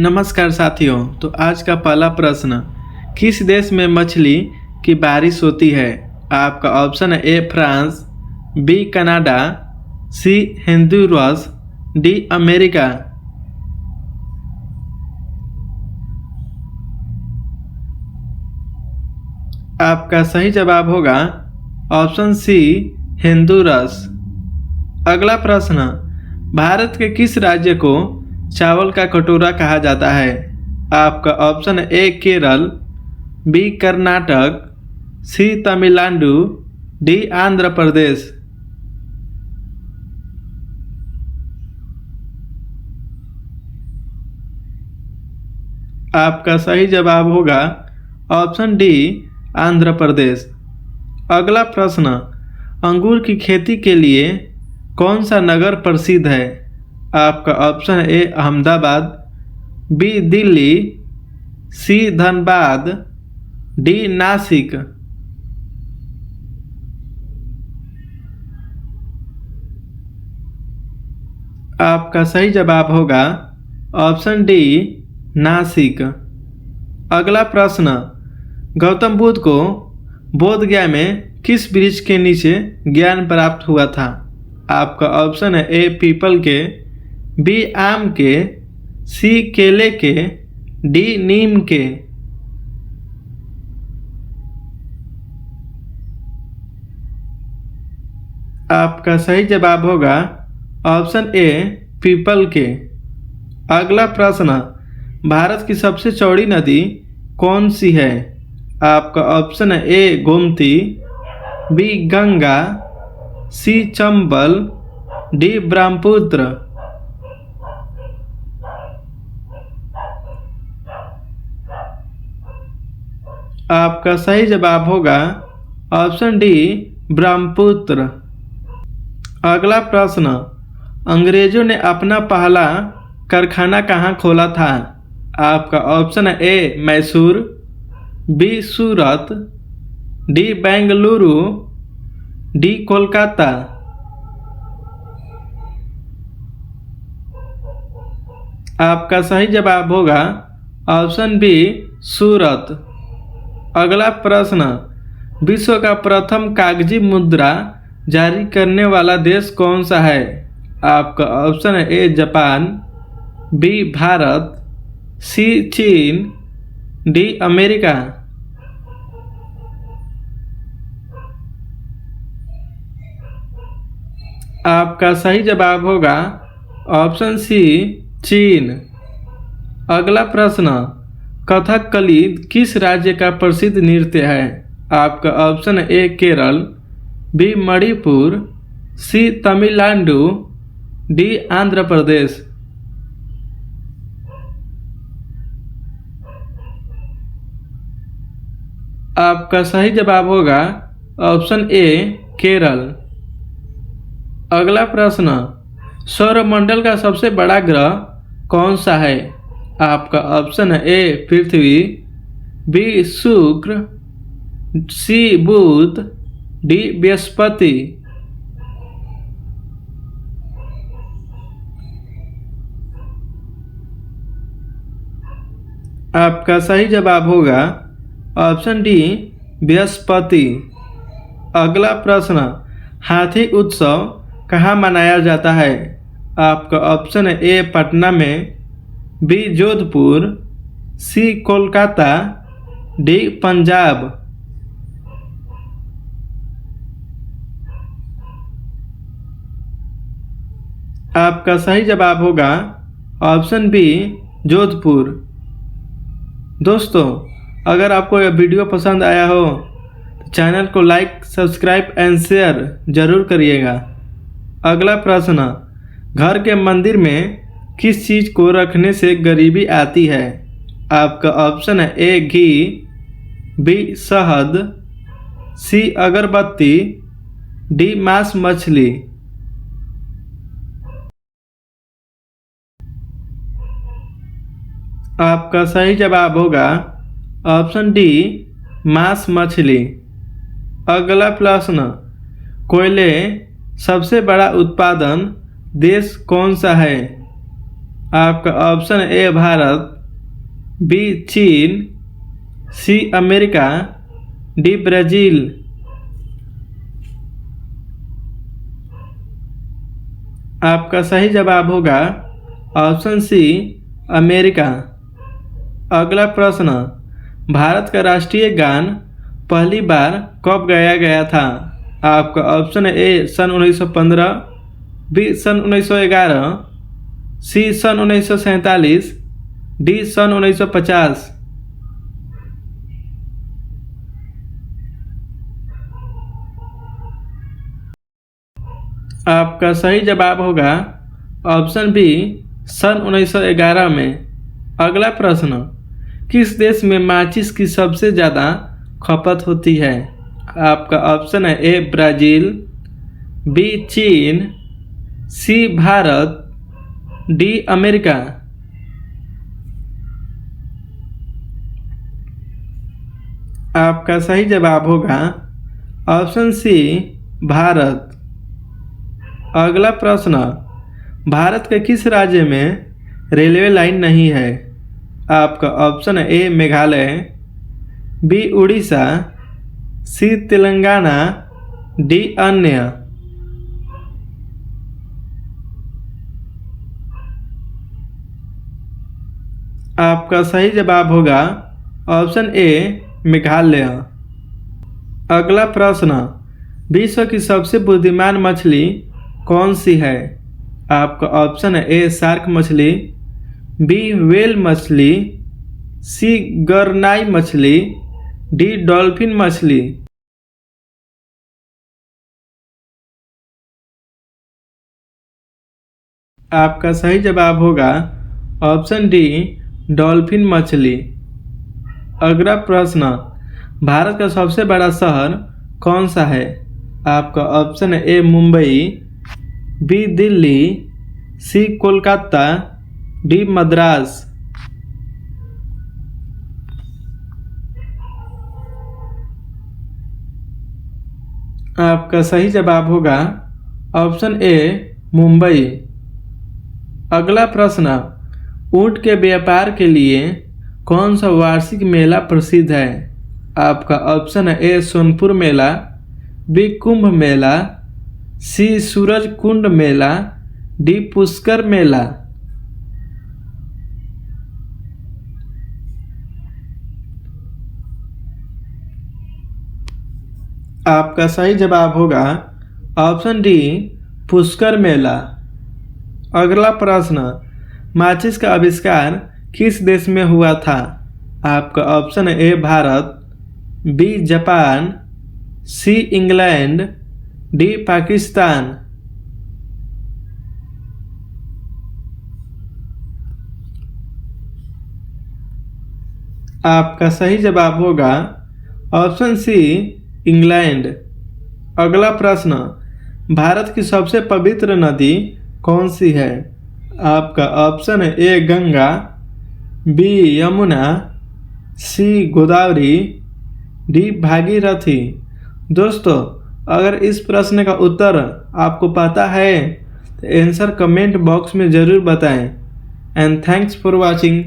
नमस्कार साथियों। तो आज का पहला प्रश्न, किस देश में मछली की बारिश होती है? आपका ऑप्शन है A France, B Canada, C Honduras, D America. आपका सही जवाब होगा ऑप्शन सी होंडुरास। अगला प्रश्न, भारत के किस राज्य को चावल का कटोरा कहा जाता है? आपका ऑप्शन है ए केरल, बी कर्नाटक, सी तमिलनाडु, डी आंध्र प्रदेश। आपका सही जवाब होगा ऑप्शन डी आंध्र प्रदेश। अगला प्रश्न, अंगूर की खेती के लिए कौन सा नगर प्रसिद्ध है? आपका ऑप्शन है ए अहमदाबाद, बी दिल्ली, सी धनबाद, डी नासिक। आपका सही जवाब होगा ऑप्शन डी नासिक। अगला प्रश्न, गौतम बुद्ध को बोध गया में किस वृक्ष के नीचे ज्ञान प्राप्त हुआ था? आपका ऑप्शन है ए पीपल के, बी आम के, सी केले के, डी नीम के। आपका सही जवाब होगा ऑप्शन ए पीपल के। अगला प्रश्न, भारत की सबसे चौड़ी नदी कौन सी है? आपका ऑप्शन है ए गोमती, बी गंगा, सी चंबल, डी ब्रह्मपुत्र। आपका सही जवाब होगा ऑप्शन डी ब्रह्मपुत्र। अगला प्रश्न, अंग्रेजों ने अपना पहला कारखाना कहाँ खोला था? आपका ऑप्शन है ए मैसूर, बी सूरत, डी बेंगलुरु, डी कोलकाता। आपका सही जवाब होगा ऑप्शन बी सूरत। अगला प्रश्न, विश्व का प्रथम कागजी मुद्रा जारी करने वाला देश कौन सा है? आपका ऑप्शन है ए जापान, बी भारत, सी चीन, डी अमेरिका। आपका सही जवाब होगा ऑप्शन सी चीन। अगला प्रश्न, कथकली किस राज्य का प्रसिद्ध नृत्य है? आपका ऑप्शन है ए केरल, बी मणिपुर, सी तमिलनाडु, डी आंध्र प्रदेश। आपका सही जवाब होगा ऑप्शन ए केरल। अगला प्रश्न, सौरमंडल का सबसे बड़ा ग्रह कौन सा है? आपका ऑप्शन है ए पृथ्वी, बी शुक्र, सी बुध, डी बृहस्पति। आपका सही जवाब होगा ऑप्शन डी बृहस्पति। अगला प्रश्न, हाथी उत्सव कहाँ मनाया जाता है? आपका ऑप्शन है ए पटना में, बी जोधपुर, सी कोलकाता, डी पंजाब। आपका सही जवाब होगा ऑप्शन बी जोधपुर। दोस्तों, अगर आपको यह वीडियो पसंद आया हो तो चैनल को लाइक, सब्सक्राइब एंड शेयर जरूर करिएगा। अगला प्रश्न, घर के मंदिर में किस चीज़ को रखने से गरीबी आती है? आपका ऑप्शन है ए घी, बी शहद, सी अगरबत्ती, डी मांस मछली। आपका सही जवाब होगा ऑप्शन डी मांस मछली। अगला प्रश्न, कोयले सबसे बड़ा उत्पादन देश कौन सा है? आपका ऑप्शन ए भारत, बी चीन, सी अमेरिका, डी ब्राज़ील। आपका सही जवाब होगा ऑप्शन सी अमेरिका। अगला प्रश्न, भारत का राष्ट्रीय गान पहली बार कब गाया गया था? आपका ऑप्शन ए सन 1915, बी सन 1911, सी सन 1947, डी सन 1950। आपका सही जवाब होगा ऑप्शन बी सन 1911 में। अगला प्रश्न, किस देश में माचिस की सबसे ज़्यादा खपत होती है? आपका ऑप्शन है ए ब्राज़ील, बी चीन, सी भारत, डी अमेरिका। आपका सही जवाब होगा ऑप्शन सी भारत। अगला प्रश्न, भारत के किस राज्य में रेलवे लाइन नहीं है? आपका ऑप्शन है ए मेघालय, बी उड़ीसा, सी तेलंगाना, डी अन्य। आपका सही जवाब होगा ऑप्शन ए मेघालय। अगला प्रश्न, विश्व की सबसे बुद्धिमान मछली कौन सी है? आपका ऑप्शन है ए शार्क मछली, बी व्हेल मछली, सी गरनाई मछली, डी डॉल्फिन मछली। आपका सही जवाब होगा ऑप्शन डी डॉल्फिन मछली। अगला प्रश्न, भारत का सबसे बड़ा शहर कौन सा है? आपका ऑप्शन है ए मुंबई, बी दिल्ली, सी कोलकाता, डी मद्रास। आपका सही जवाब होगा ऑप्शन ए मुंबई। अगला प्रश्न, ऊंट के व्यापार के लिए कौन सा वार्षिक मेला प्रसिद्ध है? आपका ऑप्शन है ए सोनपुर मेला, बी कुंभ मेला, सी सूरज कुंड मेला, डी पुष्कर मेला। आपका सही जवाब होगा ऑप्शन डी पुष्कर मेला। अगला प्रश्न, माचिस का आविष्कार किस देश में हुआ था? आपका ऑप्शन है A Bharat, B Japan, C England, D Pakistan. आपका सही जवाब होगा ऑप्शन सी इंग्लैंड। अगला प्रश्न, भारत की सबसे पवित्र नदी कौन सी है? आपका ऑप्शन है ए गंगा, बी यमुना, सी गोदावरी, डी भागीरथी। दोस्तों, अगर इस प्रश्न का उत्तर आपको पता है तो आंसर कमेंट बॉक्स में ज़रूर बताएं। And thanks for watching.